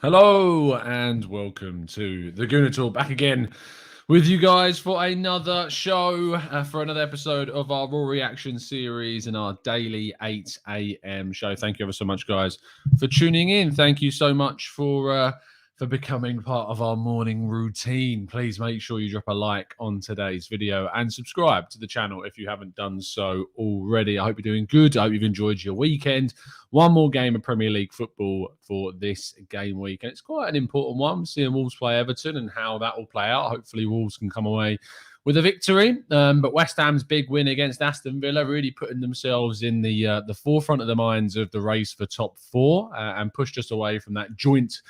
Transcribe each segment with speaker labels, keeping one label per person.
Speaker 1: Hello and welcome to the Gooner Talk, back again with you guys for another show, for another episode of our Raw Reaction series and our daily 8 a.m. show. Thank you ever so much, guys, for tuning in. Thank you so much for becoming part of our morning routine. Please make sure you drop a like on today's video and subscribe to the channel if you haven't done so already. I hope you're doing good. I hope you've enjoyed your weekend. One more game of Premier League football for this game week, and it's quite an important one. Seeing Wolves play Everton and how that will play out. Hopefully Wolves can come away with a victory, but West Ham's big win against Aston Villa really putting themselves in the forefront of the minds of the race for top four and pushed us away from that joint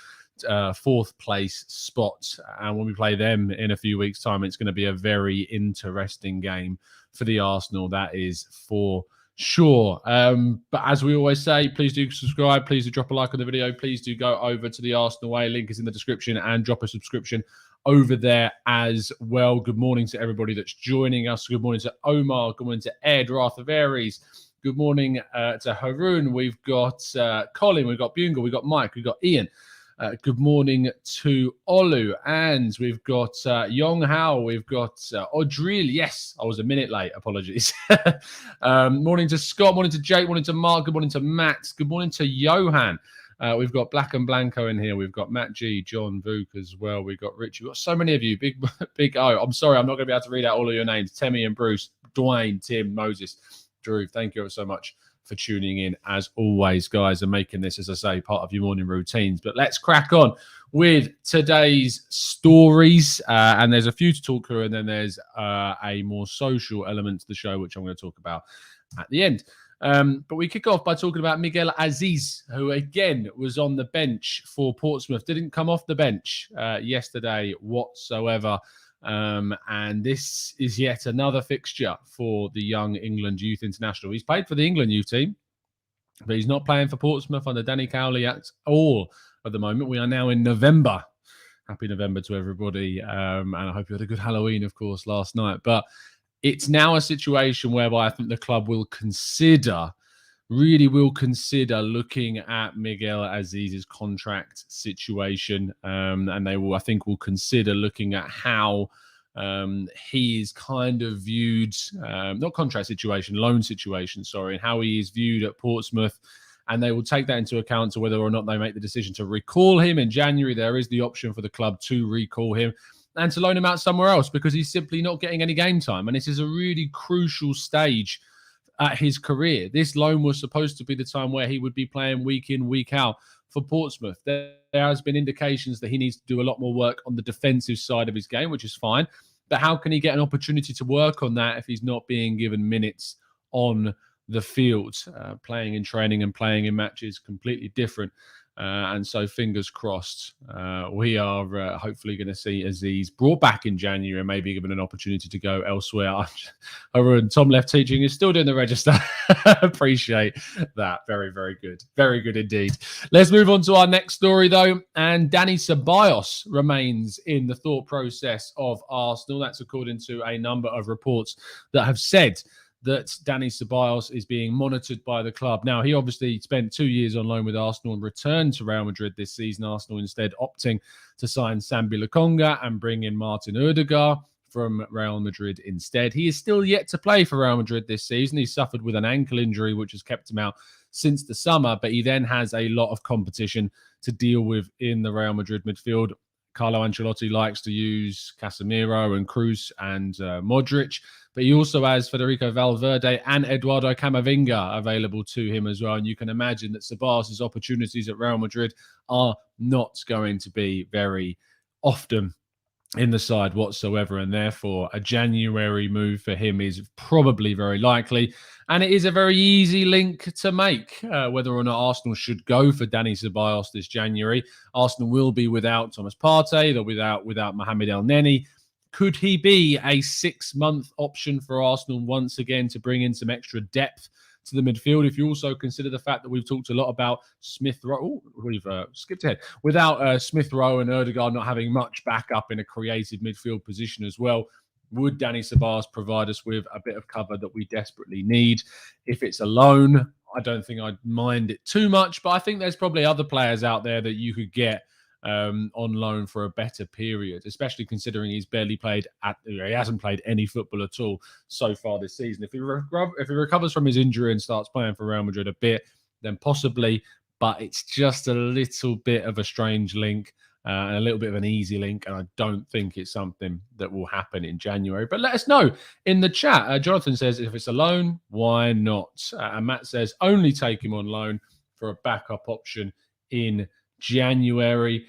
Speaker 1: fourth place spot. And when we play them in a few weeks' time, it's going to be a very interesting game for the Arsenal. That is for sure. But as we always say, please do subscribe. Please do drop a like on the video. Please do go over to the Arsenal Way. Link is in the description, and drop a subscription over there as well. Good morning to everybody that's joining us. Good morning to Omar. Good morning to Ed, Wrath of Aries. Good morning to Haroon. We've got Colin. We've got Bungle. We've got Mike. We've got Ian. Good morning to Olu, and we've got Yong Hao, we've got Audril. Yes, I was a minute late. Apologies. Morning to Scott, morning to Jake, morning to Mark, good morning to Matt, good morning to Johan. We've got Black and Blanco in here. We've got Matt G, John Vuk as well. We've got Rich. We've got so many of you. Big O. I'm sorry, I'm not going to be able to read out all of your names. Temmie and Bruce, Dwayne, Tim, Moses, Drew. Thank you so much for tuning in as always, guys, and making this, as I say, part of your morning routines. But let's crack on with today's stories, and there's a few to talk through, and then there's a more social element to the show, which I'm going to talk about at the end. But we kick off by talking about Miguel Azeez, who again was on the bench for Portsmouth, didn't come off the bench yesterday whatsoever. And this is yet another fixture for the young England youth international. He's played for the England youth team, but he's not playing for Portsmouth under Danny Cowley at all at the moment. We are now in November. Happy November to everybody. And I hope you had a good Halloween, of course, last night. But it's now a situation whereby I think the club will consider looking at Miguel Azeez's contract situation, and they will, I think, will consider looking at how he is kind of viewed, not contract situation, loan situation, sorry, and how he is viewed at Portsmouth. And they will take that into account to whether or not they make the decision to recall him in January. There is the option for the club to recall him and to loan him out somewhere else because he's simply not getting any game time. And this is a really crucial stage at his career. This loan was supposed to be the time where he would be playing week in, week out for Portsmouth. There has been indications that he needs to do a lot more work on the defensive side of his game, which is fine. But how can he get an opportunity to work on that if he's not being given minutes on the field? Playing in training and playing in matches completely different. And so fingers crossed, we are hopefully going to see Azeez brought back in January and maybe given an opportunity to go elsewhere. Tom left teaching is still doing the register. Appreciate that. Very, very good. Very good indeed. Let's move on to our next story, though. And Dani Ceballos remains in the thought process of Arsenal. That's according to a number of reports that have said that Dani Ceballos is being monitored by the club. Now, he obviously spent 2 years on loan with Arsenal and returned to Real Madrid this season. Arsenal instead opting to sign Sambi Lokonga and bring in Martin Odegaard from Real Madrid instead. He is still yet to play for Real Madrid this season. He suffered with an ankle injury, which has kept him out since the summer, but he then has a lot of competition to deal with in the Real Madrid midfield. Carlo Ancelotti likes to use Casemiro and Kroos and Modric, but he also has Federico Valverde and Eduardo Camavinga available to him as well. And you can imagine that Ceballos' opportunities at Real Madrid are not going to be very often in the side whatsoever, and therefore a January move for him is probably very likely. And it is a very easy link to make, whether or not Arsenal should go for Dani Ceballos this January. Arsenal will be without Thomas Partey, they're without Mohamed El Neni. Could he be a 6-month option for Arsenal once again to bring in some extra depth to the midfield? If you also consider the fact that we've talked a lot about Smith Rowe, we've skipped ahead, without Smith Rowe and Odegaard not having much backup in a creative midfield position as well, would Dani Ceballos provide us with a bit of cover that we desperately need? If it's a loan, I don't think I'd mind it too much, but I think there's probably other players out there that you could get on loan for a better period, especially considering he hasn't played any football at all so far this season. If he recovers from his injury and starts playing for Real Madrid a bit, then possibly, but it's just a little bit of a strange link. And a little bit of an easy link, and I don't think it's something that will happen in January. But let us know in the chat. Jonathan says, if it's a loan, why not? And Matt says, only take him on loan for a backup option in January.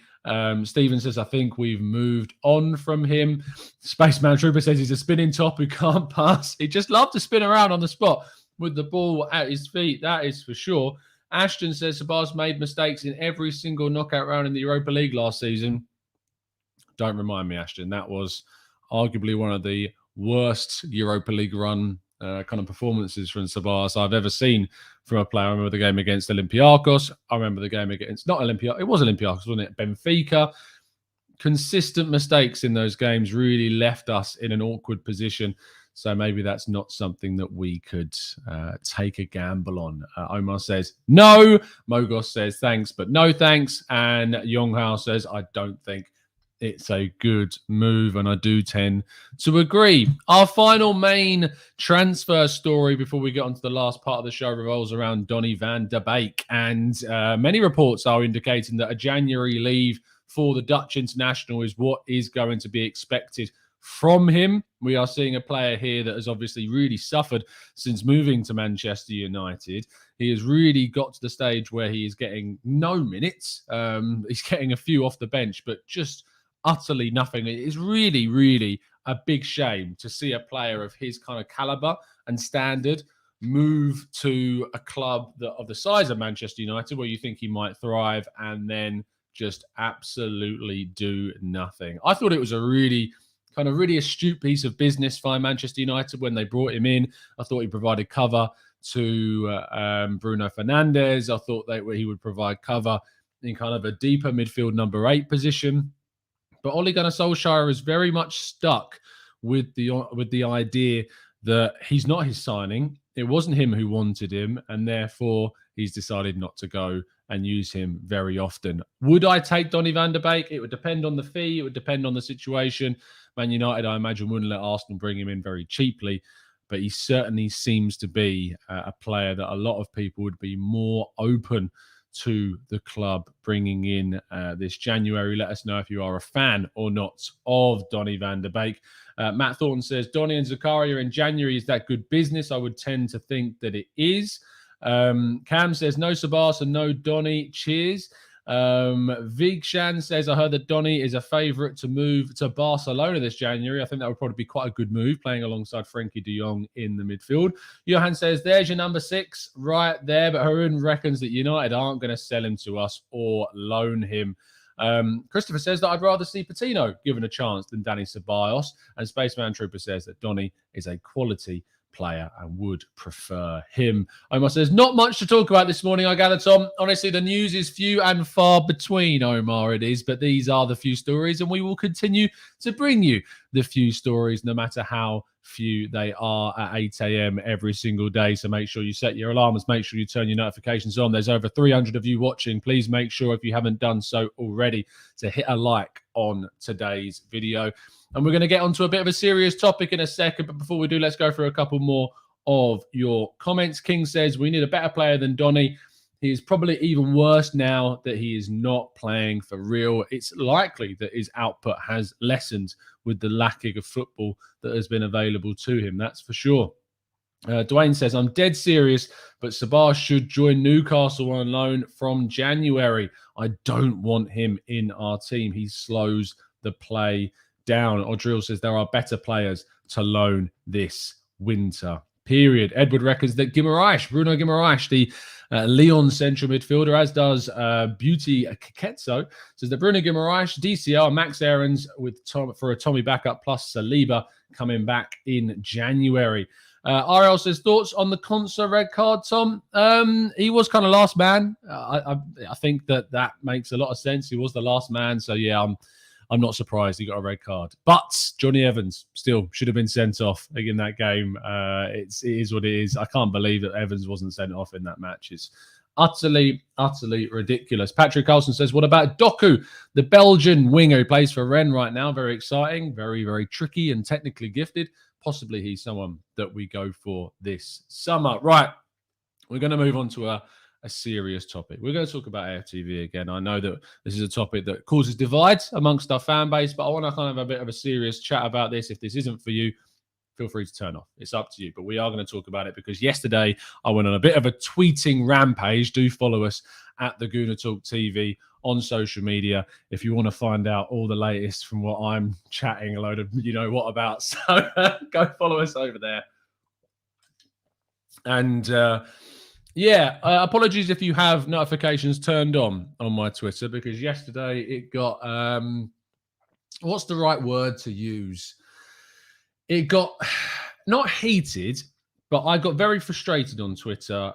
Speaker 1: Stephen says, I think we've moved on from him. Spaceman Trooper says he's a spinning top who can't pass. He just loves to spin around on the spot with the ball at his feet. That is for sure. Ashton says Ceballos made mistakes in every single knockout round in the Europa League last season. Don't remind me, Ashton. That was arguably one of the worst Europa League run kind of performances from Ceballos I've ever seen from a player. I remember the game against Olympiacos. I remember the game against, not Olympiacos, it was Olympiacos, wasn't it? Benfica. Consistent mistakes in those games really left us in an awkward position. So maybe that's not something that we could take a gamble on. Omar says, no. Mogos says, thanks, but no thanks. And Yonghao says, I don't think it's a good move. And I do tend to agree. Our final main transfer story before we get on to the last part of the show revolves around Donny van de Beek. And many reports are indicating that a January leave for the Dutch international is what is going to be expected from him. We are seeing a player here that has obviously really suffered since moving to Manchester United. He has really got to the stage where he is getting no minutes. He's getting a few off the bench, but just utterly nothing. It is really, really a big shame to see a player of his kind of caliber and standard move to a club of the size of Manchester United, where you think he might thrive, and then just absolutely do nothing. I thought it was a really astute piece of business by Manchester United when they brought him in. I thought he provided cover to Bruno Fernandes. I thought he would provide cover in kind of a deeper midfield number 8 position. But Ole Gunnar Solskjaer is very much stuck with the idea that he's not his signing. It wasn't him who wanted him, and therefore he's decided not to go and use him very often. Would I take Donny van de Beek? It would depend on the fee. It would depend on the situation. Man United, I imagine, wouldn't let Arsenal bring him in very cheaply, but he certainly seems to be a player that a lot of people would be more open to the club bringing in this January. Let us know if you are a fan or not of Donny van de Beek. Matt Thornton says, Donny and Zakaria in January, is that good business? I would tend to think that it is. Cam says, no Ceballos and no Donny. Cheers. Vigshan says, I heard that Donny is a favourite to move to Barcelona this January. I think that would probably be quite a good move, playing alongside Frenkie de Jong in the midfield. Johan says, there's your number 6 right there, but Harun reckons that United aren't going to sell him to us or loan him. Christopher says that I'd rather see Patino given a chance than Danny Ceballos. And Spaceman Trooper says that Donny is a quality player and would prefer him. Omar says, not much to talk about this morning, I gather, Tom. Honestly, the news is few and far between, Omar, it is, but these are the few stories, and we will continue to bring you the few stories, no matter how few they are, at 8 a.m. every single day. So make sure you set your alarms, make sure you turn your notifications on. There's over 300 of you watching. Please make sure, if you haven't done so already, to hit a like on today's video. And we're going to get onto a bit of a serious topic in a second, but before we do, let's go through a couple more of your comments. King says, we need a better player than Donny. He is probably even worse now that he is not playing for real. It's likely that his output has lessened with the lacking of football that has been available to him. That's for sure. Dwayne says, I'm dead serious, but Ceballos should join Newcastle on loan from January. I don't want him in our team. He slows the play down. Odrill says, there are better players to loan this winter. Period. Edward reckons that Bruno Guimaraes, the Lyon central midfielder, as does Beauty Kaketso, says that Bruno Guimaraes, DCL, and Max Aarons for a Tommy backup plus Saliba coming back in January. RL says, thoughts on the Konsa red card, Tom? He was kind of last man. I think that makes a lot of sense. He was the last man. So, yeah, I'm not surprised he got a red card. But Johnny Evans still should have been sent off in that game. It is what it is. I can't believe that Evans wasn't sent off in that match. It's Utterly, utterly ridiculous. Patrick Carlson says, what about Doku, the Belgian winger who plays for Rennes right now? Very exciting, very, very tricky and technically gifted. Possibly he's someone that we go for this summer. Right, we're going to move on to a serious topic. We're going to talk about AFTV again. I know that this is a topic that causes divides amongst our fan base, but I want to kind of have a bit of a serious chat about this. If this isn't for you, feel free to turn off. It's up to you. But we are going to talk about it because yesterday I went on a bit of a tweeting rampage. Do follow us at the Gooner Talk TV on social media if you want to find out all the latest from what I'm chatting a load of what about. So go follow us over there. And apologies if you have notifications turned on my Twitter, because yesterday it got what's the right word to use? It got not heated, but I got very frustrated on Twitter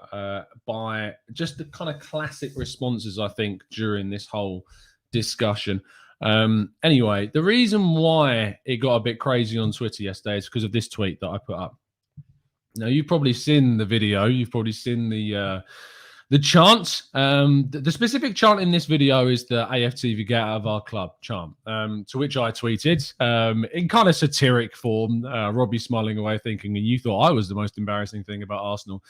Speaker 1: by just the kind of classic responses, I think, during this whole discussion. Anyway, the reason why it got a bit crazy on Twitter yesterday is because of this tweet that I put up. Now, you've probably seen the video. You've probably seen the chant. The specific chant in this video is the AFTV get out of our club chant, to which I tweeted in kind of satiric form, Robbie smiling away thinking, and you thought I was the most embarrassing thing about Arsenal.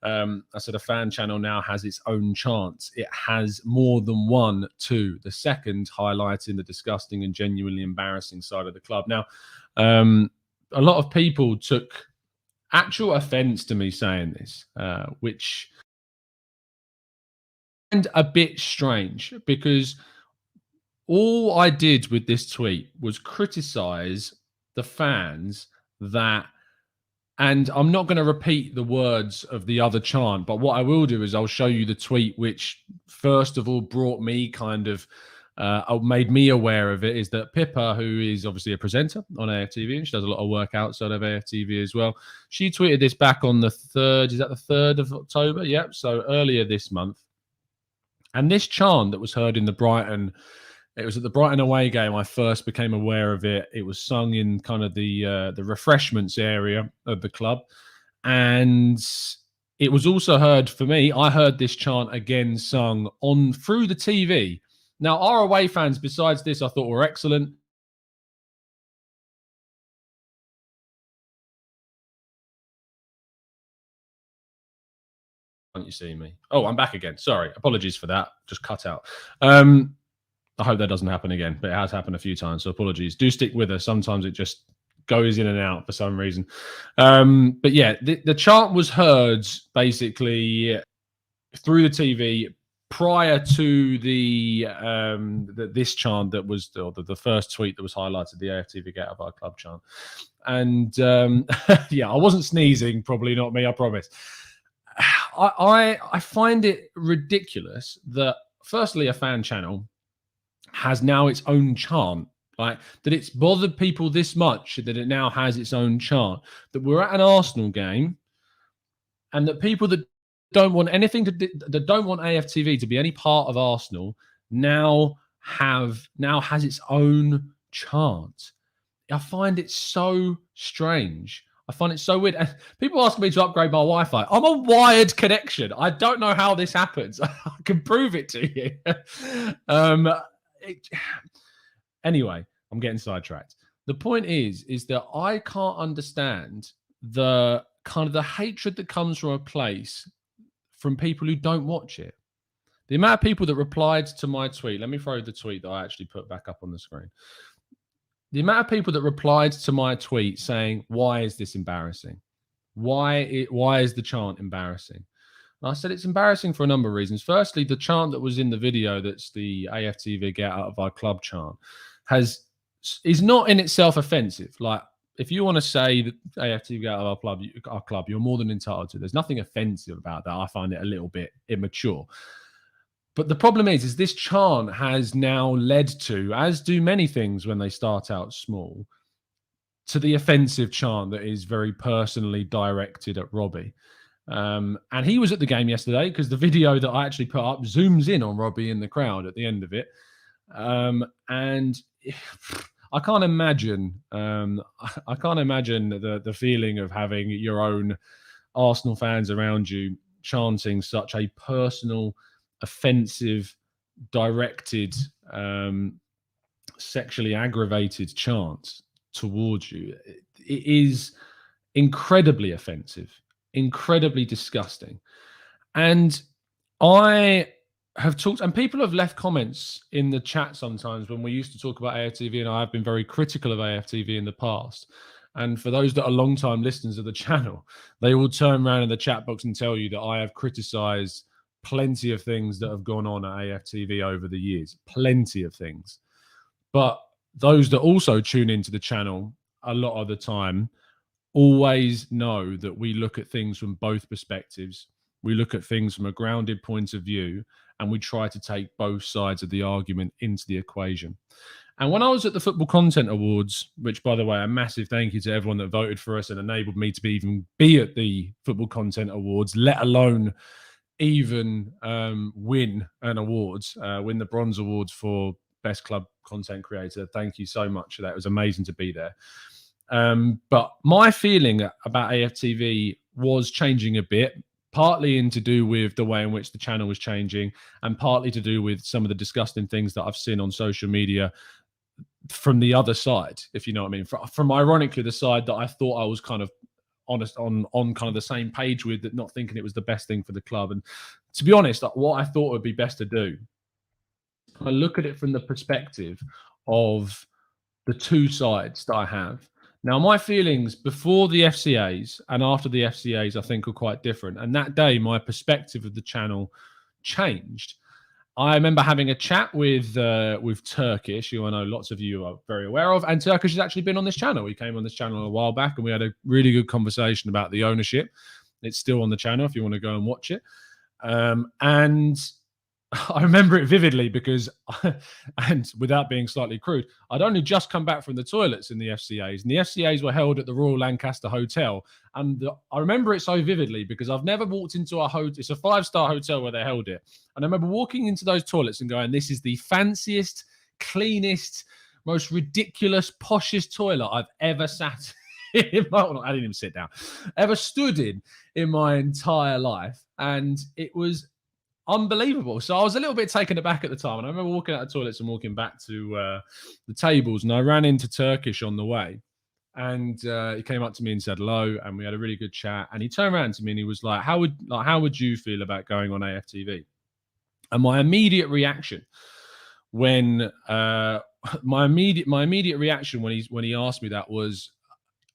Speaker 1: I said a fan channel now has its own chant. It has more than one, two. The second highlighting the disgusting and genuinely embarrassing side of the club. Now, a lot of people took actual offense to me saying this, which and a bit strange, because all I did with this tweet was criticize the fans that, and I'm not going to repeat the words of the other chant, but what I will do is I'll show you the tweet which first of all brought me kind of made me aware of it, is that Pippa, who is obviously a presenter on AFTV, and she does a lot of work outside of AFTV as well, she tweeted this back on the 3rd, is that the 3rd of October? Yep, so earlier this month. And this chant that was heard in the Brighton, it was at the Brighton away game I first became aware of it. It was sung in kind of the refreshments area of the club. And it was also heard, for me, I heard this chant again sung through the TV. Now, our away fans, besides this, I thought were excellent. Can't you see me? Oh, I'm back again. Sorry. Apologies for that. Just cut out. I hope that doesn't happen again, but it has happened a few times, so apologies. Do stick with us. Sometimes it just goes in and out for some reason. But yeah, the chant was heard basically through the TV prior to this chant that was the first tweet that was highlighted, the AFTV get out of our club chant. And yeah, I wasn't sneezing, probably not me, I promise. I find it ridiculous that, firstly, a fan channel has now its own chant, like that it's bothered people this much that it now has its own chant, that we're at an Arsenal game and that people that don't want anything that don't want AFTV to be any part of Arsenal now has its own chant. I find it so strange. I find it so weird. And people ask me to upgrade my Wi-Fi. I'm a wired connection. I don't know how this happens. I can prove it to you. Anyway, I'm getting sidetracked. The point is that I can't understand the kind of the hatred that comes from a place from people who don't watch it. The amount of people that replied to my tweet. Let me throw the tweet that I actually put back up on the screen. The amount of people that replied to my tweet saying, "Why is this embarrassing? Why is the chant embarrassing?" And I said it's embarrassing for a number of reasons. Firstly, the chant that was in the video, that's the AFTV get out of our club chant, is not in itself offensive. Like, if you want to say that AFTV get out of our club, you're more than entitled to. There's nothing offensive about that. I find it a little bit immature. But the problem is this chant has now led to, as do many things when they start out small, to the offensive chant that is very personally directed at Robbie. And he was at the game yesterday, because the video that I actually put up zooms in on Robbie in the crowd at the end of it. And I can't imagine the feeling of having your own Arsenal fans around you chanting such a personal, offensive, directed, sexually aggravated chant towards you. It is incredibly offensive, incredibly disgusting. And I have talked, and people have left comments in the chat sometimes when we used to talk about AFTV, and I have been very critical of AFTV in the past. And for those that are long-time listeners of the channel, they will turn around in the chat box and tell you that I have criticized plenty of things that have gone on at AFTV over the years, plenty of things. But those that also tune into the channel a lot of the time always know that we look at things from both perspectives. We look at things from a grounded point of view, and we try to take both sides of the argument into the equation. And when I was at the Football Content Awards, which, by the way, a massive thank you to everyone that voted for us and enabled me to even be at the Football Content Awards, let alone even win an awards, win the Bronze Awards for Best Club Content Creator. Thank you so much for that. It was amazing to be there. But my feeling about AFTV was changing a bit, partly to do with the way in which the channel was changing, and partly to do with some of the disgusting things that I've seen on social media from the other side, if you know what I mean. From ironically the side that I thought I was kind of honest on kind of the same page with, that not thinking it was the best thing for the club. And to be honest, what I thought would be best to do, I look at it from the perspective of the two sides that I have. Now, my feelings before the FCAs and after the FCAs, I think, are quite different. And that day, my perspective of the channel changed. I remember having a chat with Turkish, who I know lots of you are very aware of. And Turkish has actually been on this channel. He came on this channel a while back, and we had a really good conversation about the ownership. It's still on the channel if you want to go and watch it. And I remember it vividly because, and without being slightly crude, I'd only just come back from the toilets in the FCAs, and the FCAs were held at the Royal Lancaster Hotel. And I remember it so vividly because I've never walked into a hotel. It's a 5-star hotel where they held it. And I remember walking into those toilets and going, this is the fanciest, cleanest, most ridiculous, poshest toilet I've ever sat in. I didn't even sit down, ever stood in my entire life. And it was unbelievable. So I was a little bit taken aback at the time. And I remember walking out of the toilets and walking back to the tables, and I ran into Turkish on the way. And he came up to me and said hello, and we had a really good chat. And he turned around to me and he was like, how would you feel about going on AFTV? And my immediate reaction when my immediate reaction when he asked me that was,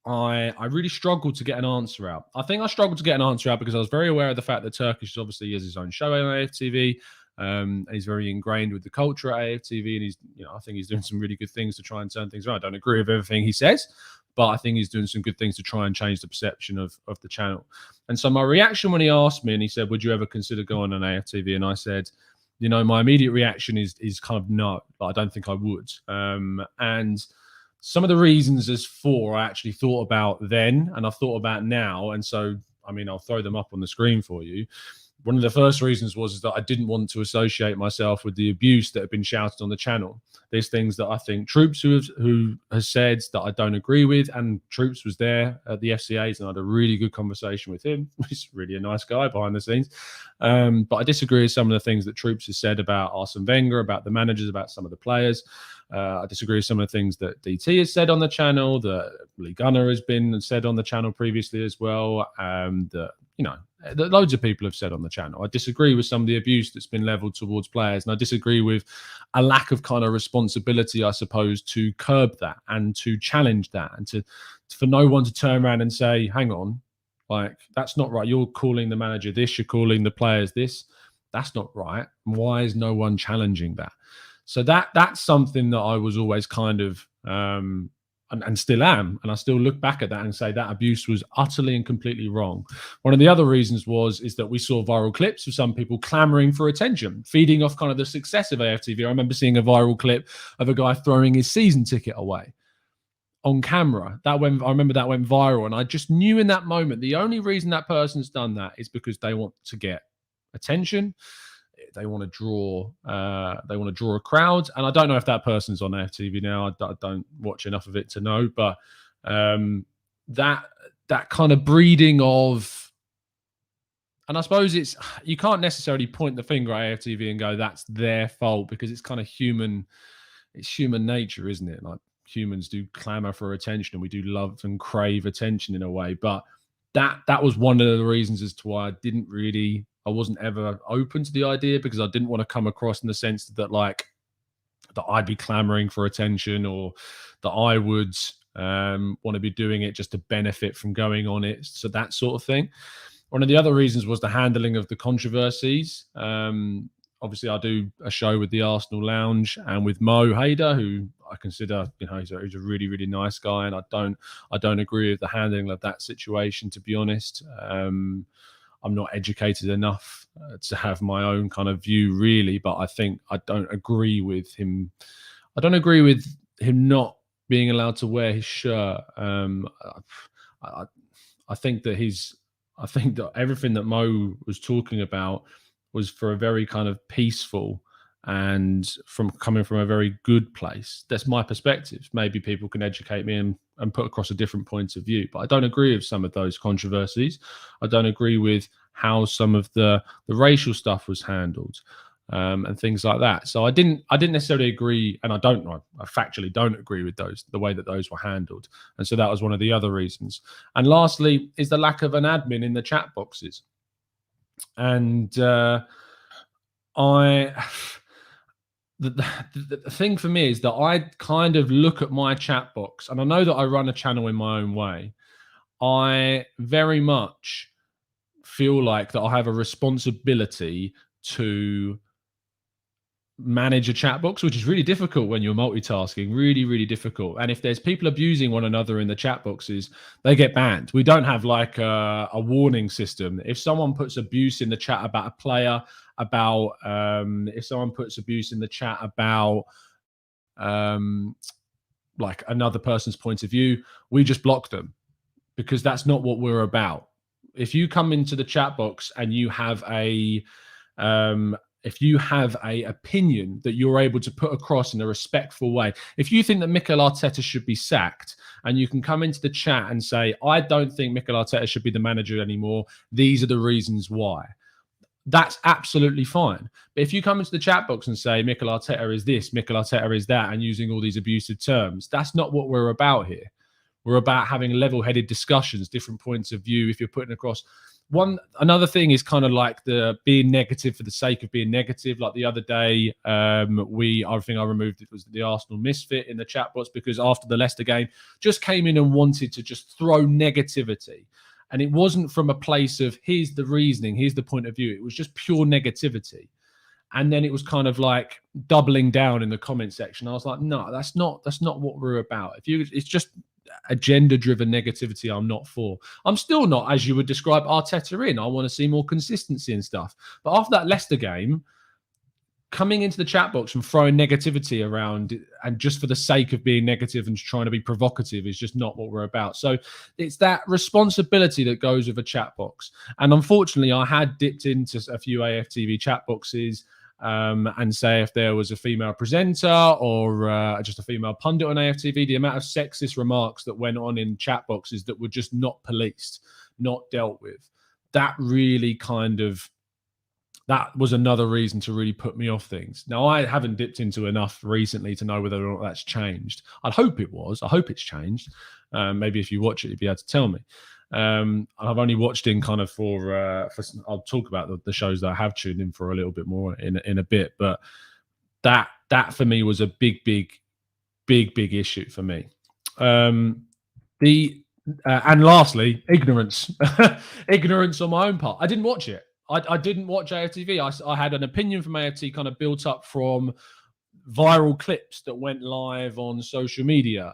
Speaker 1: I really struggled to get an answer out. I think I struggled to get an answer out because I was very aware of the fact that Turkish obviously has his own show on AFTV. And he's very ingrained with the culture at AFTV, and he's, I think he's doing some really good things to try and turn things around. I don't agree with everything he says, but I think he's doing some good things to try and change the perception of the channel. And so my reaction when he asked me and he said, would you ever consider going on AFTV? And I said, my immediate reaction is kind of no, but I don't think I would. And some of the reasons as for I actually thought about then and I've thought about now. And so, I'll throw them up on the screen for you. One of the first reasons was that I didn't want to associate myself with the abuse that had been shouted on the channel. There's things that I think Troops who has said that I don't agree with, and Troops was there at the FCAs and I had a really good conversation with him. He's really a nice guy behind the scenes. But I disagree with some of the things that Troops has said about Arsene Wenger, about the managers, about some of the players. I disagree with some of the things that DT has said on the channel, that Gooner has been said on the channel previously as well. That loads of people have said on the channel. I disagree with some of the abuse that's been leveled towards players, and I disagree with a lack of kind of responsibility, I suppose, to curb that and to challenge that, and for no one to turn around and say, hang on, like, that's not right. You're calling the manager this, you're calling the players this. That's not right. Why is no one challenging that? So that's something that I was always kind of and still am, and I still look back at that and say that abuse was utterly and completely wrong. One of the other reasons is that we saw viral clips of some people clamoring for attention, feeding off kind of the success of AFTV. I remember seeing a viral clip of a guy throwing his season ticket away on camera. I remember that went viral, and I just knew in that moment the only reason that person's done that is because they want to get attention. They want to draw a crowd. And I don't know if that person's on AFTV now. I don't watch enough of it to know. But that kind of breeding of And I suppose you can't necessarily point the finger at AFTV and go that's their fault, because it's kind of human. It's human nature, isn't it? Like, humans do clamor for attention, and we do love and crave attention in a way. But that was one of the reasons as to why I wasn't ever open to the idea, because I didn't want to come across in the sense that that I'd be clamoring for attention, or that I would want to be doing it just to benefit from going on it. So that sort of thing. One of the other reasons was the handling of the controversies. Obviously, I do a show with the Arsenal Lounge and with Mo Hader, who I consider, he's a really, really nice guy, and I don't agree with the handling of that situation, to be honest. I'm not educated enough to have my own kind of view, really, but I don't agree with him. I don't agree with him not being allowed to wear his shirt. I think that everything that Mo was talking about was for a very kind of peaceful and coming from a very good place. That's my perspective. Maybe people can educate me and put across a different point of view, but I don't agree with some of those controversies. I don't agree with how some of the racial stuff was handled, and things like that. So I didn't necessarily agree, and I factually don't agree with the way that those were handled. And so that was one of the other reasons. And lastly is the lack of an admin in the chat boxes. And the thing for me is that I kind of look at my chat box, and I know that I run a channel in my own way. I very much feel like that I have a responsibility to manage a chat box, which is really difficult when you're multitasking, really, really difficult. And if there's people abusing one another in the chat boxes, they get banned. We don't have like a warning system. If someone puts abuse in the chat about a player, if someone puts abuse in the chat about like another person's point of view, we just block them, because that's not what we're about. If you come into the chat box and you have if you have a opinion that you're able to put across in a respectful way, if you think that Mikel Arteta should be sacked, and you can come into the chat and say, I don't think Mikel Arteta should be the manager anymore, these are the reasons why, that's absolutely fine. But if you come into the chat box and say Mikel Arteta is this, Mikel Arteta is that, and using all these abusive terms, that's not what we're about here. We're about having level-headed discussions, different points of view. If you're putting across another thing is kind of like the being negative for the sake of being negative. Like the other day, I think I removed it was the Arsenal misfit in the chat box, because after the Leicester game, just came in and wanted to just throw negativity. And it wasn't from a place of here's the reasoning, here's the point of view. It was just pure negativity. And then it was kind of like doubling down in the comment section. I was like, no, that's not what we're about. It's just agenda-driven negativity I'm not for. I'm still not, as you would describe Arteta in. I want to see more consistency and stuff. But after that Leicester game, coming into the chat box and throwing negativity around, and just for the sake of being negative and trying to be provocative, is just not what we're about. So it's that responsibility that goes with a chat box. And unfortunately, I had dipped into a few AFTV chat boxes and say if there was a female presenter or just a female pundit on AFTV, the amount of sexist remarks that went on in chat boxes that were just not policed, not dealt with, that really that was another reason to really put me off things. Now, I haven't dipped into enough recently to know whether or not that's changed. I'd hope it was. I hope it's changed. Maybe if you watch it, you'd be able to tell me. I've only watched in kind of for I'll talk about the shows that I have tuned in for a little bit more in a bit, but that for me was a big issue for me. And lastly, ignorance. Ignorance on my own part. I didn't watch it. I didn't watch AFTV. I had an opinion from AFT kind of built up from viral clips that went live on social media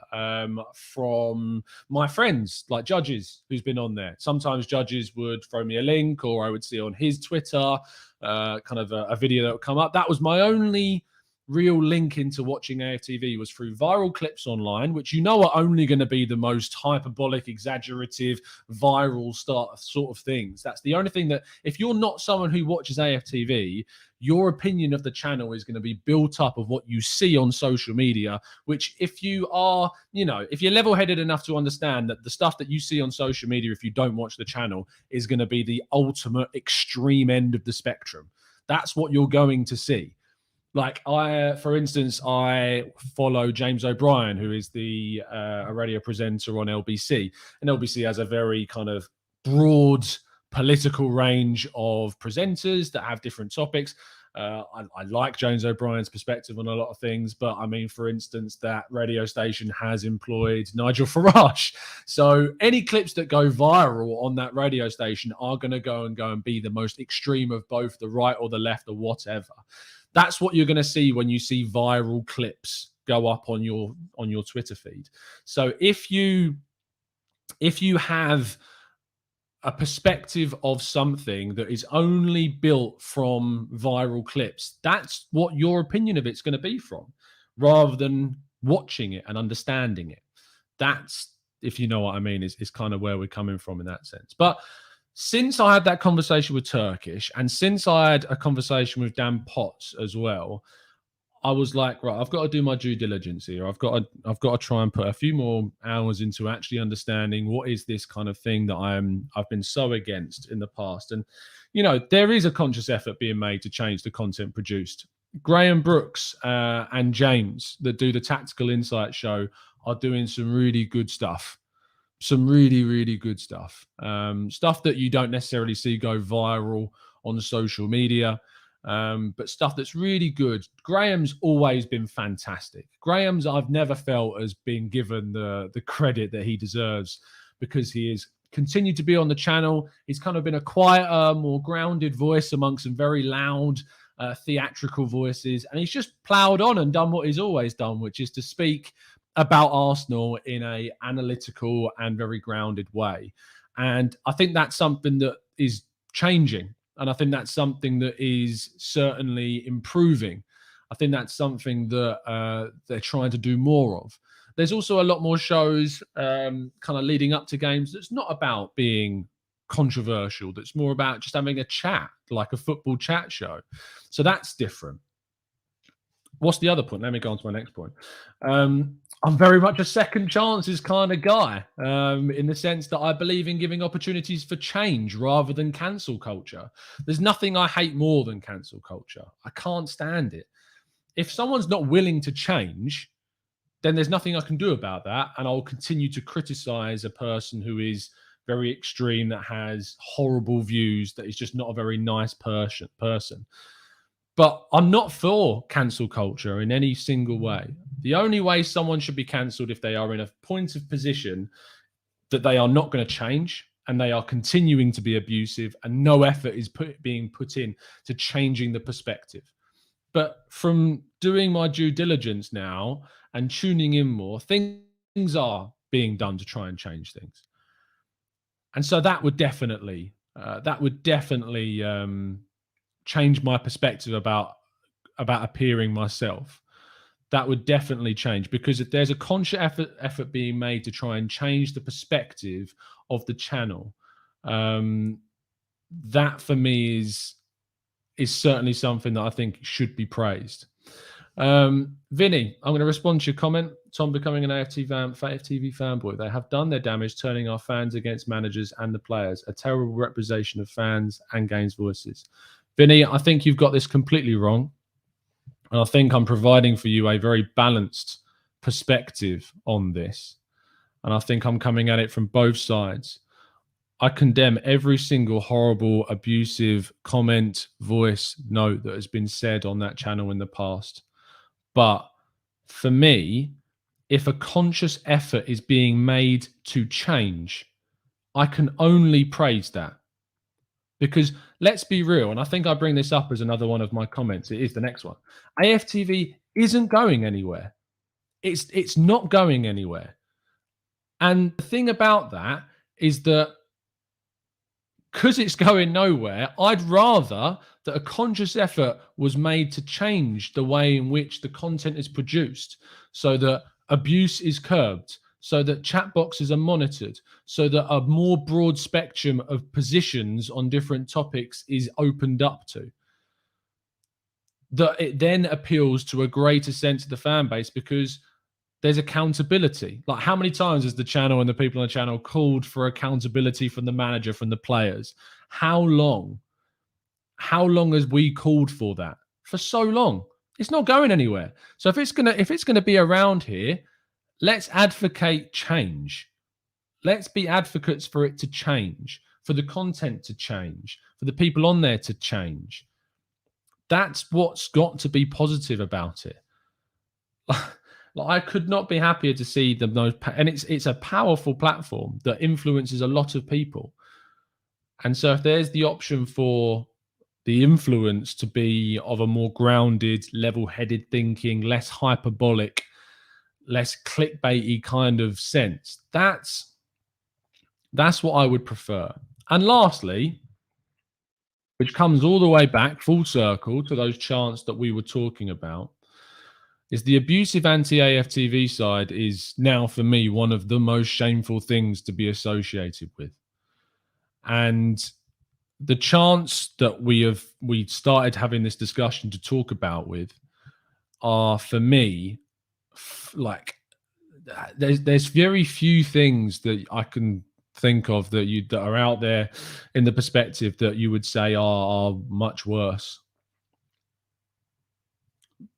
Speaker 1: from my friends, like Judges, who's been on there. Sometimes Judges would throw me a link, or I would see on his Twitter kind of a video that would come up. That was my only real link into watching AFTV was through viral clips online, which you know are only going to be the most hyperbolic, exaggerative, viral sort of things. That's the only thing that, if you're not someone who watches AFTV, your opinion of the channel is going to be built up of what you see on social media, which if you are, if you're level-headed enough to understand that the stuff that you see on social media, if you don't watch the channel, is going to be the ultimate extreme end of the spectrum. That's what you're going to see. Like for instance, I follow James O'Brien, who is a radio presenter on LBC, and LBC has a very kind of broad political range of presenters that have different topics. I like James O'Brien's perspective on a lot of things, but I mean, for instance, that radio station has employed Nigel Farage. So any clips that go viral on that radio station are going to go and be the most extreme of both the right or the left or whatever. That's what you're going to see when you see viral clips go up on your Twitter feed. So if you have a perspective of something that is only built from viral clips, that's what your opinion of it's going to be from, rather than watching it and understanding it. That's, if you know what I mean, is kind of where we're coming from in that sense. But since I had that conversation with Turkish, and since I had a conversation with Dan Potts as well, I was like, right, I've got to do my due diligence here. I've got to try and put a few more hours into actually understanding what is this kind of thing that I've been so against in the past. And, there is a conscious effort being made to change the content produced. Graham Brooks and James, that do the Tactical Insight show, are doing some really good stuff. Some really, really good stuff. Stuff that you don't necessarily see go viral on social media. But stuff that's really good. Graham's always been fantastic. Graham's, I've never felt has been given the credit that he deserves, because he has continued to be on the channel. He's kind of been a quieter, more grounded voice amongst some very loud, theatrical voices. And he's just ploughed on and done what he's always done, which is to speak about Arsenal in a analytical and very grounded way. And I think that's something that is changing. And I think that's something that is certainly improving. I think that's something that they're trying to do more of. There's also a lot more shows kind of leading up to games that's not about being controversial. That's more about just having a chat, like a football chat show. So that's different. What's the other point? Let me go on to my next point. I'm very much a second chances kind of guy, in the sense that I believe in giving opportunities for change rather than cancel culture. There's nothing I hate more than cancel culture. I can't stand it. If someone's not willing to change, then there's nothing I can do about that. And I'll continue to criticize a person who is very extreme, that has horrible views, that is just not a very nice person. But I'm not for cancel culture in any single way. The only way someone should be cancelled if they are in a point of position that they are not going to change and they are continuing to be abusive and no effort is being put in to changing the perspective. But from doing my due diligence now and tuning in more, things are being done to try and change things. And so that would definitely change my perspective about appearing myself. That would definitely change, because if there's a conscious effort being made to try and change the perspective of the channel, that for me is certainly something that I think should be praised. Vinny, I'm going to respond to your comment. Tom becoming an AFTV fanboy. They have done their damage, turning our fans against managers and the players. A terrible representation of fans and games voices. Vinny, I think you've got this completely wrong. And I think I'm providing for you a very balanced perspective on this. And I think I'm coming at it from both sides. I condemn every single horrible, abusive comment, voice, note that has been said on that channel in the past. But for me, if a conscious effort is being made to change, I can only praise that. Because let's be real, and I think I bring this up as another one of my comments. It is the next one. AFTV isn't going anywhere. It's not going anywhere. And the thing about that is that because it's going nowhere, I'd rather that a conscious effort was made to change the way in which the content is produced so that abuse is curbed, so that chat boxes are monitored, so that a more broad spectrum of positions on different topics is opened up to. That it then appeals to a greater sense of the fan base because there's accountability. Like, how many times has the channel and the people on the channel called for accountability from the manager, from the players? How long? How long has we called for that? For so long. It's not going anywhere. So if it's gonna be around here, let's advocate change. Let's be advocates for it to change, for the content to change, for the people on there to change. That's what's got to be positive about it. Like, I could not be happier to see the most, and it's a powerful platform that influences a lot of people. And so if there's the option for the influence to be of a more grounded, level-headed thinking, less hyperbolic, less clickbaity kind of sense, that's what I would prefer. And lastly, which comes all the way back full circle to those chants that we were talking about, is the abusive anti-AFTV side is now for me one of the most shameful things to be associated with. And the chants that we started having this discussion to talk about with are, for me, like, there's very few things that I can think of that are out there in the perspective that you would say are much worse.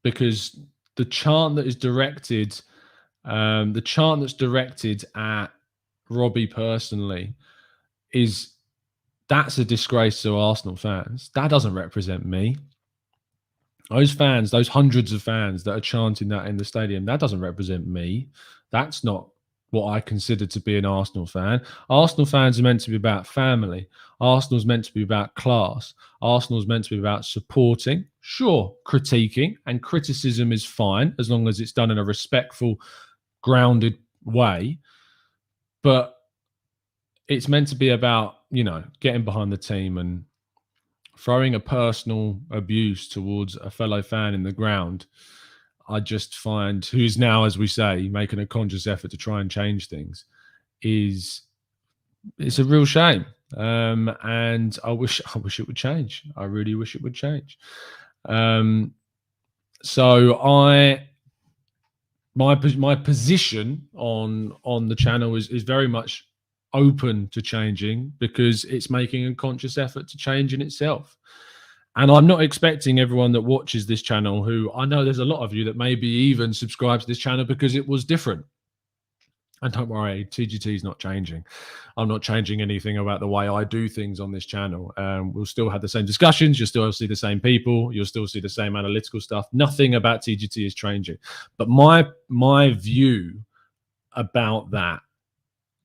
Speaker 1: Because the chant that's directed at Robbie personally that's a disgrace to Arsenal fans. That doesn't represent me. Those fans, those hundreds of fans that are chanting that in the stadium, that doesn't represent me. That's not what I consider to be an Arsenal fan. Arsenal fans are meant to be about family. Arsenal's meant to be about class. Arsenal's meant to be about supporting, sure, critiquing, and criticism is fine as long as it's done in a respectful, grounded way. But it's meant to be about, getting behind the team, and throwing a personal abuse towards a fellow fan in the ground. I just find, who's now, as we say, making a conscious effort to try and change things, it's a real shame. And I wish it would change. I really wish it would change. So my position on the channel is very much open to changing, because it's making a conscious effort to change in itself. And I'm not expecting everyone that watches this channel, who I know there's a lot of you that maybe even subscribe to this channel because it was different. And don't worry, TGT is not changing. I'm not changing anything about the way I do things on this channel. We'll still have the same discussions. You'll still see the same people. You'll still see the same analytical stuff. Nothing about TGT is changing. But my view about that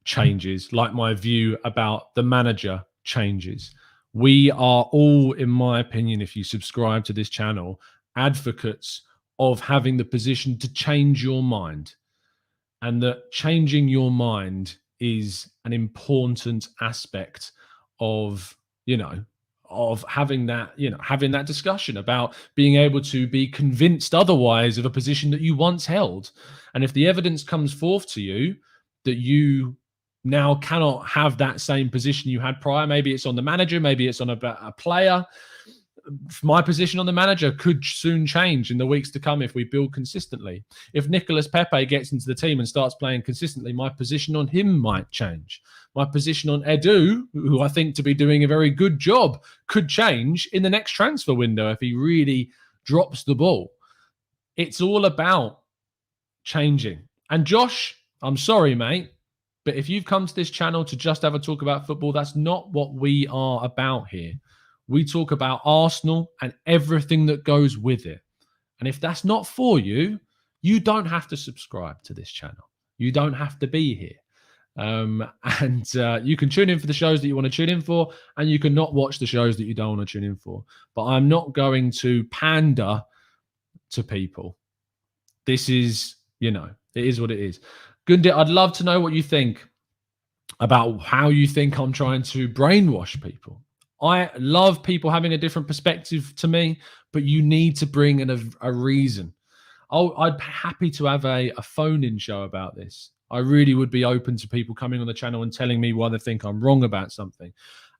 Speaker 1: changes, like my view about the manager changes. We are all, in my opinion, if you subscribe to this channel, advocates of having the position to change your mind. And that changing your mind is an important aspect of, of having that discussion about being able to be convinced otherwise of a position that you once held. And if the evidence comes forth to you that you now cannot have that same position you had prior, maybe it's on the manager, maybe it's on a player. My position on the manager could soon change in the weeks to come if we build consistently. If Nicolas Pepe gets into the team and starts playing consistently, my position on him might change. My position on Edu, who I think to be doing a very good job, could change in the next transfer window if he really drops the ball. It's all about changing. And Josh, I'm sorry, mate, but if you've come to this channel to just have a talk about football, that's not what we are about here. We talk about Arsenal and everything that goes with it. And if that's not for you, you don't have to subscribe to this channel. You don't have to be here. You can tune in for the shows that you want to tune in for, and you can not watch the shows that you don't want to tune in for. But I'm not going to pander to people. This is, it is what it is. Gundit, I'd love to know what you think about how you think I'm trying to brainwash people. I love people having a different perspective to me, but you need to bring in a reason. I'd be happy to have a phone-in show about this. I really would be open to people coming on the channel and telling me why they think I'm wrong about something.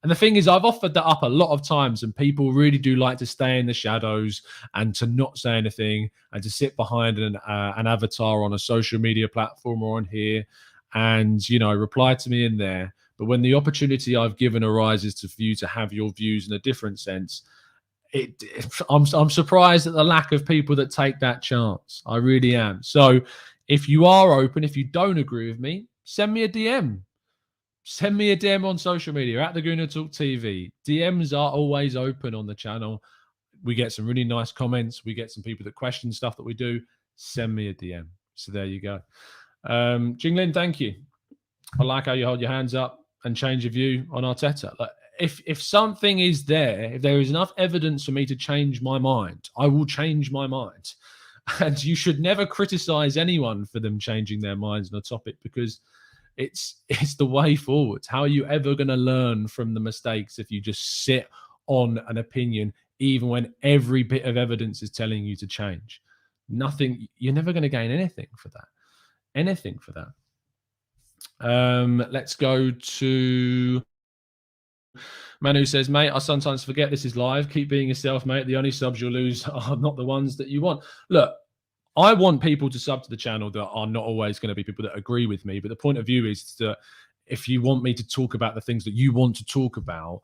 Speaker 1: And the thing is, I've offered that up a lot of times, and people really do like to stay in the shadows and to not say anything and to sit behind an avatar on a social media platform or on here and, you know, reply to me in there. But when the opportunity I've given arises for you to have your views in a different sense, I'm surprised at the lack of people that take that chance. I really am. So if you are open, if you don't agree with me, send me a DM. Send me a DM on social media at the Gooner Talk TV. DMs are always open on the channel. We get some really nice comments. We get some people that question stuff that we do. Send me a DM. So there you go. Jinglin, thank you. I like how you hold your hands up and change your view on Arteta. Like, if something is there, if there is enough evidence for me to change my mind, I will change my mind. And you should never criticize anyone for them changing their minds on a topic, because it's the way forward. How are you ever going to learn from the mistakes if you just sit on an opinion, even when every bit of evidence is telling you to change? Nothing. You're never going to gain anything for that. Anything for that. Let's go to Manu says, mate, I sometimes forget this is live. Keep being yourself, mate. The only subs you'll lose are not the ones that you want. Look, I want people to sub to the channel that are not always going to be people that agree with me. But the point of view is that if you want me to talk about the things that you want to talk about,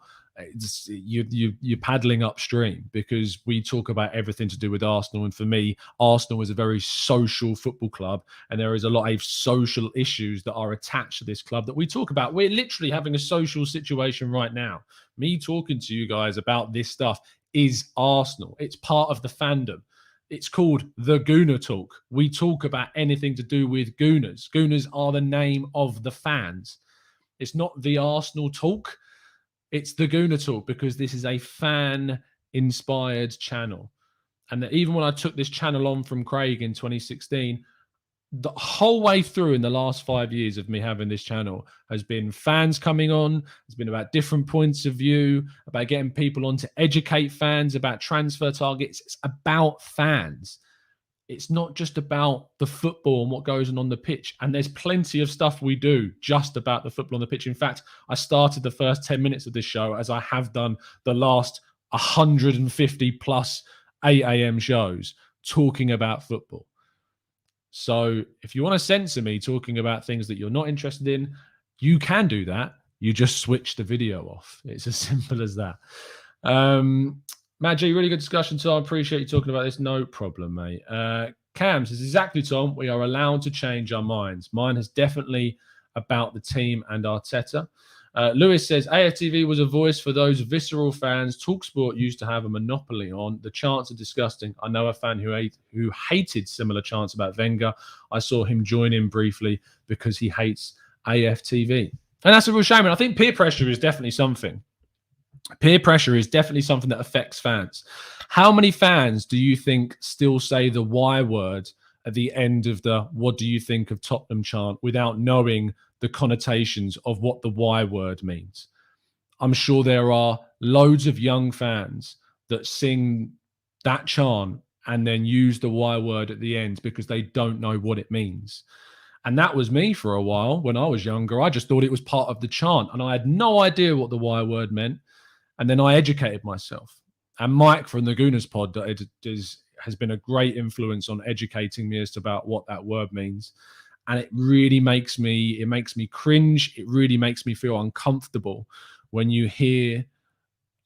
Speaker 1: you're paddling upstream, because we talk about everything to do with Arsenal. And for me, Arsenal is a very social football club, and there is a lot of social issues that are attached to this club that we talk about. We're literally having a social situation right now. Me talking to you guys about this stuff is Arsenal. It's part of the fandom. It's called the Gooner Talk. We talk about anything to do with Gooners. Gooners are the name of the fans. It's not the Arsenal Talk. It's the Gooner Talk, because this is a fan-inspired channel. And that even when I took this channel on from Craig in 2016, the whole way through in the last 5 years of me having this channel has been fans coming on. It's been about different points of view, about getting people on to educate fans about transfer targets. It's about fans. It's not just about the football and what goes on the pitch. And there's plenty of stuff we do just about the football on the pitch. In fact, I started the first 10 minutes of this show, as I have done the last 150 plus 8 a.m. shows, talking about football. So if you want to censor me talking about things that you're not interested in, you can do that. You just switch the video off. It's as simple as that. Matt G, really good discussion, Tom. I appreciate you talking about this. No problem, mate. Cam says, exactly, Tom. We are allowed to change our minds. Mine is definitely about the team and Arteta. Lewis says, AFTV was a voice for those visceral fans TalkSport used to have a monopoly on. The chants are disgusting. I know a fan who hated similar chants about Wenger. I saw him join in briefly because he hates AFTV. And that's a real shame. And I think peer pressure is definitely something. Peer pressure is definitely something that affects fans. How many fans do you think still say the Y word at the end of the "What do you think of Tottenham" chant without knowing the connotations of what the Y word means? I'm sure there are loads of young fans that sing that chant and then use the Y word at the end because they don't know what it means. And that was me for a while when I was younger. I just thought it was part of the chant, and I had no idea what the Y word meant. And then I educated myself. And Mike from the Gooners pod has been a great influence on educating me as to about what that word means. And it really makes me cringe. It really makes me feel uncomfortable when you hear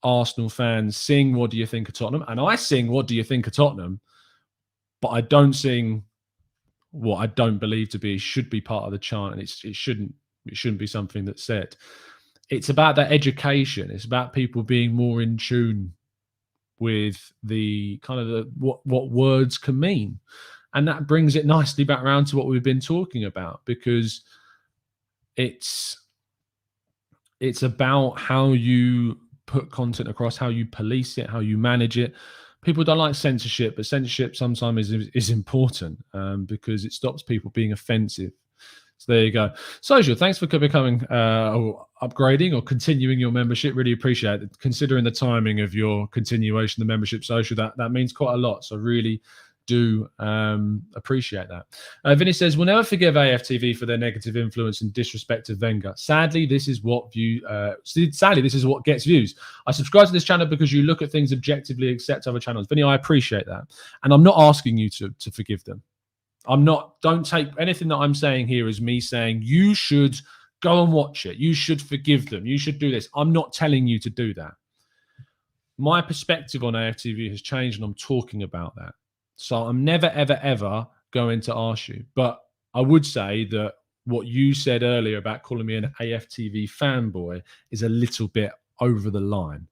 Speaker 1: Arsenal fans sing "What do you think of Tottenham?" And I sing "What do you think of Tottenham?" But I don't sing what I don't believe to be should be part of the chant, and it shouldn't be something that's said. It's about that education. It's about people being more in tune with the kind of what words can mean. And that brings it nicely back around to what we've been talking about, because it's about how you put content across, how you police it, how you manage it. People don't like censorship, but censorship sometimes is important because it stops people being offensive So there you go. Social, thanks for becoming or upgrading or continuing your membership. Really appreciate it. Considering the timing of your continuation, the membership, Social, that means quite a lot. So really do appreciate that. Vinny says, we'll never forgive AFTV for their negative influence and disrespect of Wenger. Sadly, this is what gets views. I subscribe to this channel because you look at things objectively, accept other channels. Vinny, I appreciate that. And I'm not asking you to forgive them. Don't take anything that I'm saying here as me saying you should go and watch it. You should forgive them. You should do this. I'm not telling you to do that. My perspective on AFTV has changed and I'm talking about that. So I'm never, ever, ever going to ask you. But I would say that what you said earlier about calling me an AFTV fanboy is a little bit over the line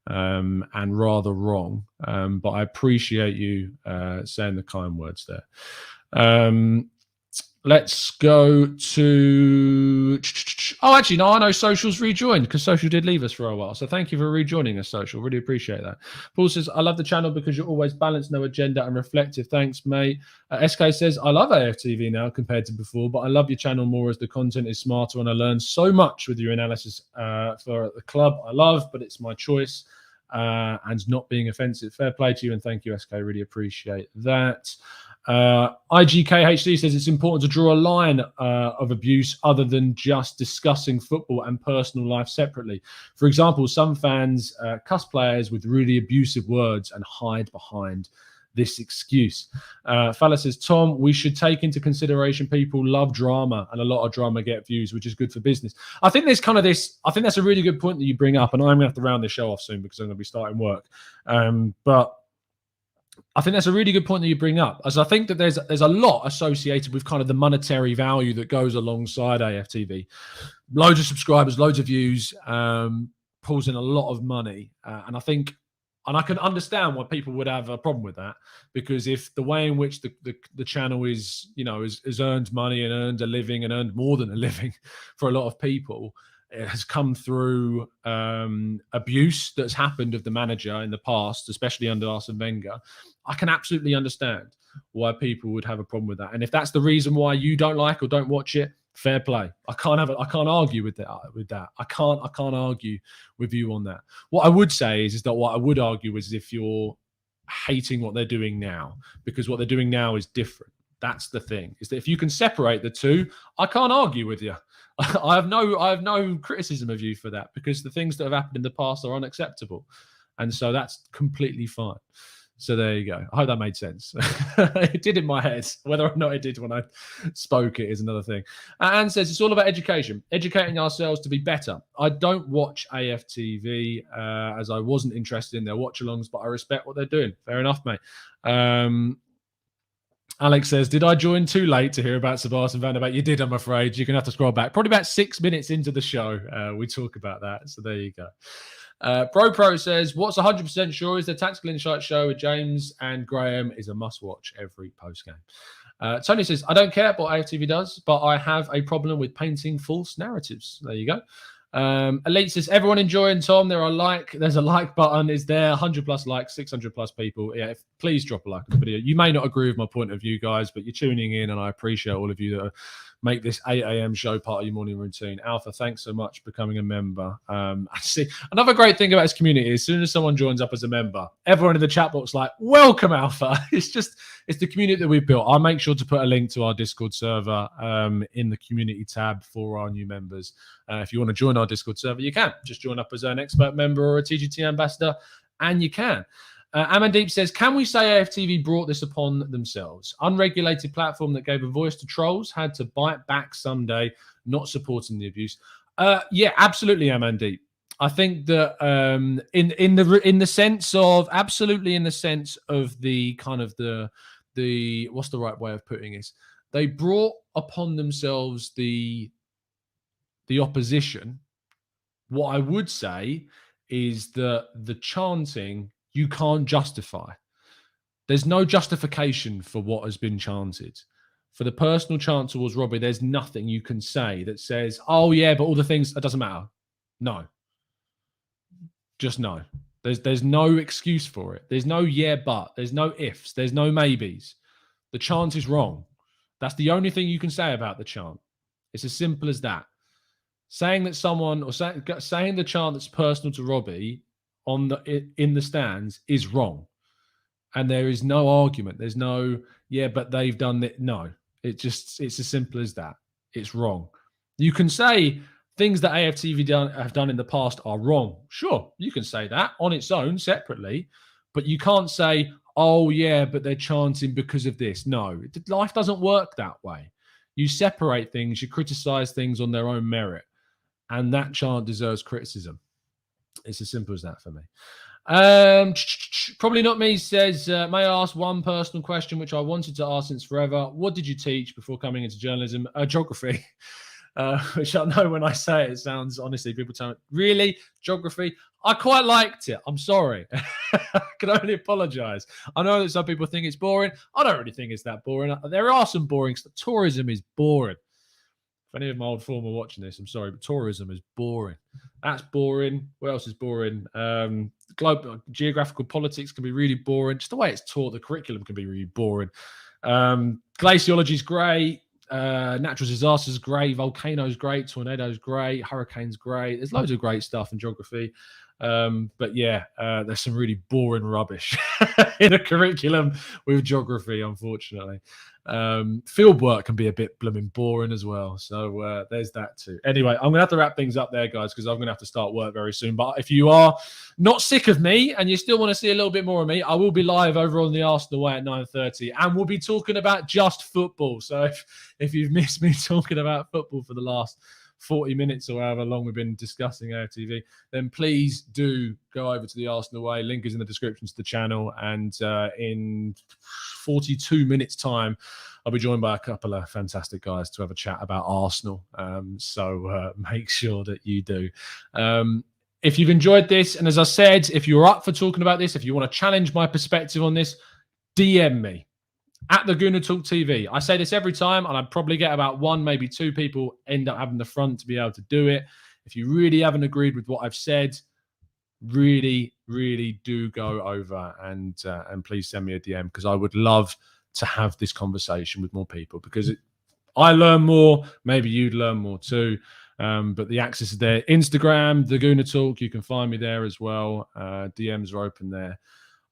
Speaker 1: and rather wrong. But I appreciate you saying the kind words there. Let's go to... Oh, actually, no, I know Social's rejoined because Social did leave us for a while. So thank you for rejoining us, Social. Really appreciate that. Paul says, I love the channel because you're always balanced, no agenda and reflective. Thanks, mate. SK says, I love AFTV now compared to before, but I love your channel more as the content is smarter and I learn so much with your analysis for the club I love, but it's my choice and not being offensive. Fair play to you and thank you, SK. Really appreciate that. IGKHD says it's important to draw a line of abuse other than just discussing football and personal life separately. For example, some fans cuss players with really abusive words and hide behind this excuse. Fella says, Tom, we should take into consideration people love drama and a lot of drama get views, which is good for business. I think there's kind of this, I think that's a really good point that you bring up, and I'm going to have to round this show off soon because I'm going to be starting work. But I think that's a really good point that you bring up, as I think that there's a lot associated with kind of the monetary value that goes alongside AFTV. Loads of subscribers, loads of views, pulls in a lot of money. And I can understand why people would have a problem with that, because if the way in which the channel is, has earned money and earned a living and earned more than a living for a lot of people, it has come through abuse that's happened of the manager in the past, especially under Arsene Wenger. I can absolutely understand why people would have a problem with that. And if that's the reason why you don't like or don't watch it, fair play. I can't argue with that. I can't argue with you on that. What I would say is that what I would argue is if you're hating what they're doing now, because what they're doing now is different. That's the thing, is that if you can separate the two, I can't argue with you. I have no criticism of you for that, because the things that have happened in the past are unacceptable. And so that's completely fine. So there you go. I hope that made sense. It did in my head. Whether or not it did when I spoke it is another thing. Anne says, it's all about education. Educating ourselves to be better. I don't watch AFTV as I wasn't interested in their watch-alongs, but I respect what they're doing. Fair enough, mate. Alex says, did I join too late to hear about Ceballos and Van der Beek? You did, I'm afraid. You're going to have to scroll back. Probably about 6 minutes into the show, we talk about that. So there you go. Pro says, what's 100% sure is the Tactical Insight show with James and Graham is a must-watch every post-game. Tony says, I don't care what AFTV does, but I have a problem with painting false narratives. There you go. Elite says, everyone enjoying Tom? There's a like button. Is there 100 plus likes, 600 plus people? Yeah, please drop a like on the video. You may not agree with my point of view, guys, but you're tuning in, and I appreciate all of you that make this 8 a.m. show part of your morning routine. Alpha, thanks so much for becoming a member. I see another great thing about this community. As soon as someone joins up as a member, everyone in the chat box like, welcome, Alpha. It's the community that we've built. I'll make sure to put a link to our Discord server in the community tab for our new members. If you want to join our Discord server, you can. Just join up as an expert member or a TGT ambassador, and you can. Amandeep says, can we say AFTV brought this upon themselves? Unregulated platform that gave a voice to trolls had to bite back someday, not supporting the abuse. Yeah, absolutely, Amandeep. I think that in the sense of the kind of the what's the right way of putting this? They brought upon themselves the opposition. What I would say is that the chanting, you can't justify. There's no justification for what has been chanted. For the personal chant towards Robbie, there's nothing you can say that says, oh yeah, but all the things, it doesn't matter. No. Just no. There's no excuse for it. There's no yeah, but. There's no ifs. There's no maybes. The chant is wrong. That's the only thing you can say about the chant. It's as simple as that. Saying that someone or saying the chant that's personal to Robbie in the stands is wrong, and there is no argument. There's no but they've done it. No, it's as simple as that. It's wrong. You can say things that AFTV have done in the past are wrong. Sure, you can say that on its own separately, but you can't say, oh yeah, but they're chanting because of this. No, life doesn't work that way. You separate things. You criticize things on their own merit. And that chant deserves criticism. It's as simple as that for me. Probably not me says, may I ask one personal question, which I wanted to ask since forever. What did you teach before coming into journalism? Geography. Which I know when I say it, it sounds, honestly, people tell me, really? Geography? I quite liked it. I'm sorry. I can only apologize. I know that some people think it's boring. I don't really think it's that boring. There are some boring stuff. Tourism is boring. If any of my old form are watching this, I'm sorry, but tourism is boring. That's boring. What else is boring? Global geographical politics can be really boring. Just the way it's taught, the curriculum can be really boring. Glaciology is great. Natural disasters great. Volcanoes great. Tornadoes great. Hurricanes great. There's loads of great stuff in geography. But yeah, there's some really boring rubbish in the curriculum with geography, unfortunately. Field work can be a bit blooming boring as well. So there's that too. Anyway, I'm gonna have to wrap things up there, guys, because I'm gonna have to start work very soon. But if you are not sick of me and you still want to see a little bit more of me, I will be live over on the Arsenal Way at 9:30, and we'll be talking about just football. So if you've missed me talking about football for the last 40 minutes or however long we've been discussing AFTV, then please do go over to the Arsenal Way. Link is in the description to the channel. And in 42 minutes time, I'll be joined by a couple of fantastic guys to have a chat about Arsenal. So make sure that you do. If you've enjoyed this, and as I said, if you're up for talking about this, if you want to challenge my perspective on this, DM me at the Gooner Talk TV. I say this every time, and I probably get about one, maybe two people end up having the front to be able to do it. If you really haven't agreed with what I've said, really, really do go over and please send me a DM, because I would love to have this conversation with more people, because I learn more. Maybe you'd learn more too. But the access is there. Instagram, the Gooner Talk, you can find me there as well. DMs are open there.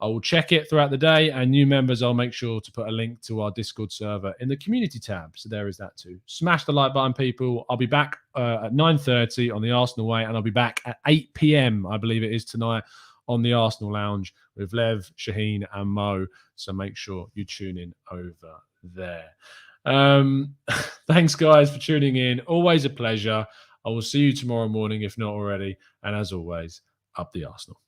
Speaker 1: I will check it throughout the day, and new members, I'll make sure to put a link to our Discord server in the community tab. So there is that too. Smash the like button, people. I'll be back at 9:30 on the Arsenal Way, and I'll be back at 8 p.m., I believe it is tonight, on the Arsenal Lounge with Lev, Shaheen, and Mo. So make sure you tune in over there. Thanks, guys, for tuning in. Always a pleasure. I will see you tomorrow morning, if not already. And as always, up the Arsenal.